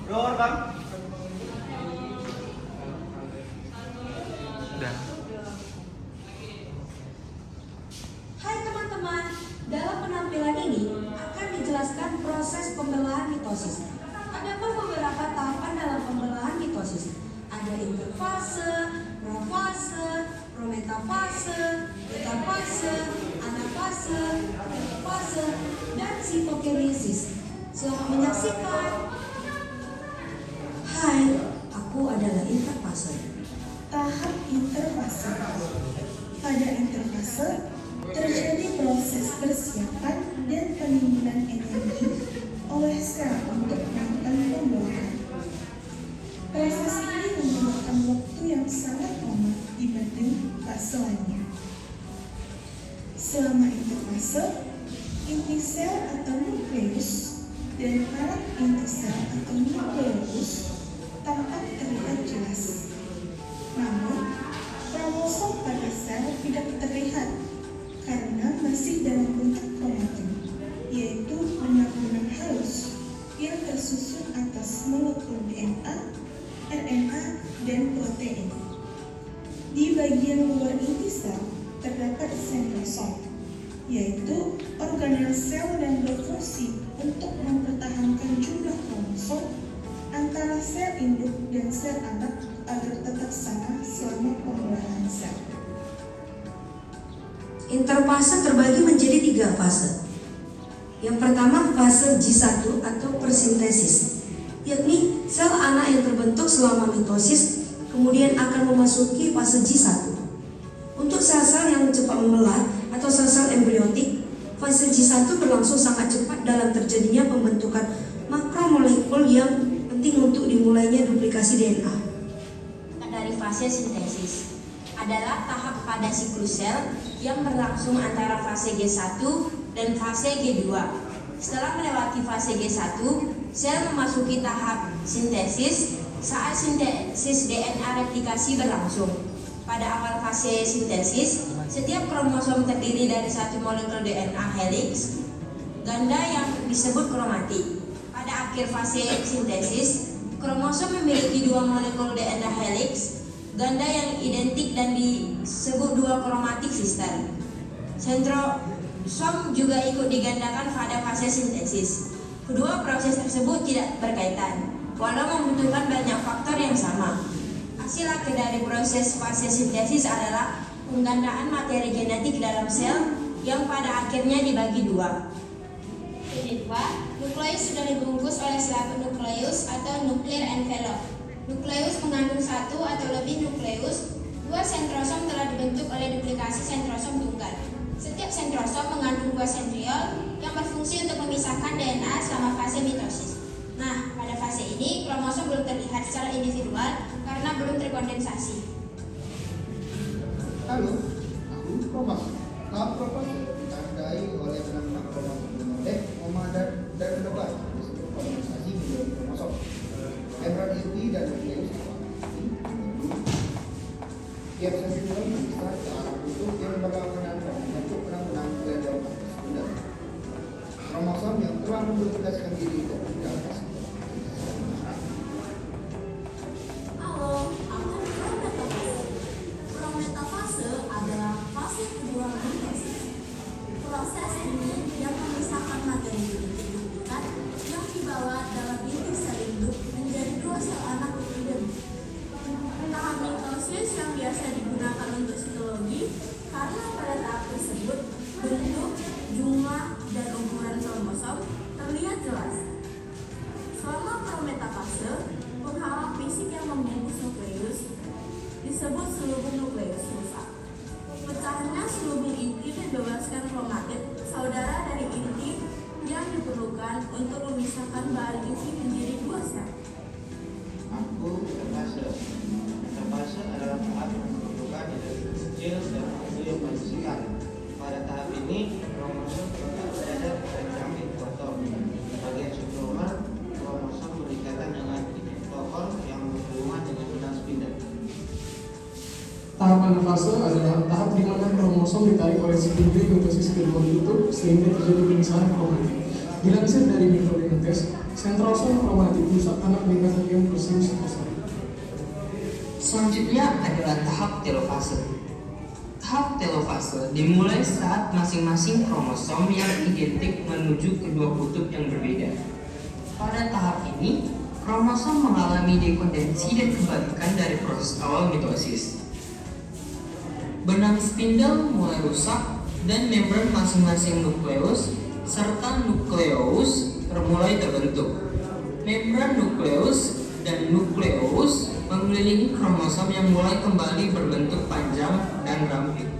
Roar bang. Udah. Hai teman-teman, dalam penampilan ini akan dijelaskan proses pembelahan mitosis. Ada beberapa tahapan dalam pembelahan mitosis. Ada interfase, profase, prometafase, metafase, anafase, metafase, dan sitokinesis. Selamat menyaksikan. Hai, aku adalah interfase. Tahap interfase. Pada interfase terjadi proses persiapan dan penimbunan energi oleh sel untuk melakukan pembelahan. Proses ini membutuhkan waktu yang sangat lama dibanding fase lainnya. Selama interfase, inti sel atau nukleus dan alat inti sel atau nukleus tampak terlihat jelas. Namun, kromosom pada sel tidak terlihat karena masih dalam bentuk kromatin, yaitu benang-benang halus yang tersusun atas molekul DNA, RNA, dan protein. Di bagian luar inti sel terdapat sentrosom, yaitu organel sel yang berfungsi untuk mempertahankan jumlah kromosom antara sel induk dan sel anak agar tetap sama selama pembelahan sel. Interfase terbagi menjadi 3 fase. Yang pertama fase G1 atau persintesis, yakni sel anak yang terbentuk selama mitosis kemudian akan memasuki fase G1. Untuk sel-sel yang cepat membelah atau sel-sel embriotik, fase G1 berlangsung sangat cepat dalam terjadinya pembentukan makromolekul yang penting untuk dimulainya duplikasi DNA. Dari fase sintesis adalah tahap pada siklus sel yang berlangsung antara fase G1 dan fase G2. Setelah melewati fase G1, sel memasuki tahap sintesis saat sintesis DNA replikasi berlangsung. Pada awal fase sintesis, setiap kromosom terdiri dari satu molekul DNA helix ganda yang disebut kromatik. Pada akhir fase sintesis, kromosom memiliki 2 molekul DNA helix ganda yang identik dan disebut 2 kromatik sister. Sentrosom juga ikut digandakan pada fase sintesis. Kedua proses tersebut tidak berkaitan, walau membutuhkan banyak faktor yang sama. Hasil akhir dari proses fase sintesis adalah penggandaan materi genetik dalam sel yang pada akhirnya dibagi 2. Unit 2, nukleus sudah dibungkus oleh selaput nukleus atau nuclear envelope. Nukleus mengandung 1 atau lebih nukleus. 2 sentrosom telah dibentuk oleh duplikasi sentrosom tunggal. Setiap sentrosom mengandung 2 sentriol yang berfungsi untuk memisahkan DNA selama fase mitosis. Nah, pada fase ini kromosom belum terlihat secara individual karena belum terkondensasi. Halo, aku Promas. Tahap Promas ditandai oleh benang kromosom memolek, memadat, dan lebar disebut kondensasi menjadi kromosom. Membran inti dan nukleus tiap sentriol bergerak ke arah kutub yang berlawanan dan membentuk benang-benang ganda sekunder. Kromosom yang telah menduplikasikan diri dan di atas. Halo, aku prometafase. Prometafase adalah fase kedua mitosis. Proses ini yang memisahkan materi genetik duplikat yang dibawa dalam inti sel induk menjadi 2 sel anak identik. Tahap mitosis yang biasa digunakan untuk sitologi karena pada tahap tersebut bentuk, jumlah, dan ukuran kromosom terlihat jelas. Selama prometafase, penghalang fisik yang membungkus nukleus disebut selubung nukleus rusak. Pecahnya selubung inti membebaskan kromatid, saudara dari inti yang diperlukan untuk memisahkan bahan isi menjadi 2 sel. Aku interfase. Interfase adalah tahap yang membutuhkan energi kecil dan waktu yang konsisten. Pada tahap ini, kromosom terletak berada pada jam ekuator. Bagian subdomer, kromosom berikatan dengan tohon yang berhubungan dengan benang spindle. Tahap anafase adalah tahap di mana kromosom ditarik oleh si putri untuk sisi kedua itu sehingga terjadi pemisahan kromatik. Dilansir dari Mikrodentes, sentrosom kromatik rusak karena peningkatan ion kalsium sitosol. Selanjutnya adalah tahap telofase. Tahap telofase dimulai saat masing-masing kromosom yang identik menuju kedua kutub yang berbeda. Pada tahap ini, kromosom mengalami dekondensi dan kebalikan dari proses awal mitosis. Benang spindle mulai rusak dan membran masing-masing nukleus serta nukleus mulai terbentuk. Membran nukleus dan nukleus mengelilingi kromosom yang mulai kembali berbentuk panjang dan ramping.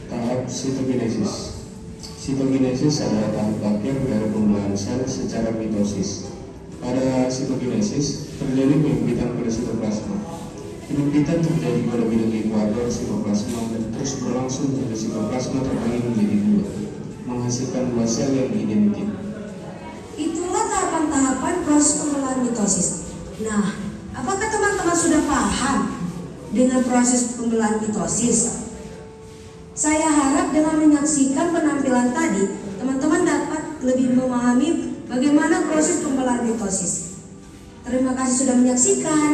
Tahap sitokinesis. Sitokinesis adalah tahap akhir dari pembelahan sel secara mitosis. Pada sitokinesis terjadi penyempitan pada sitoplasma. Penyempitan terjadi pada bidang ekuador sitoplasma dan terus berlangsung hingga sitoplasma terbagi menjadi dua, menghasilkan dua sel yang identik. Itulah tahapan-tahapan proses pembelahan mitosis. Nah, apakah teman-teman sudah paham dengan proses pembelahan mitosis? Saya harap dengan menyaksikan penampilan tadi, teman-teman dapat lebih memahami bagaimana proses pembelahan mitosis. Terima kasih sudah menyaksikan.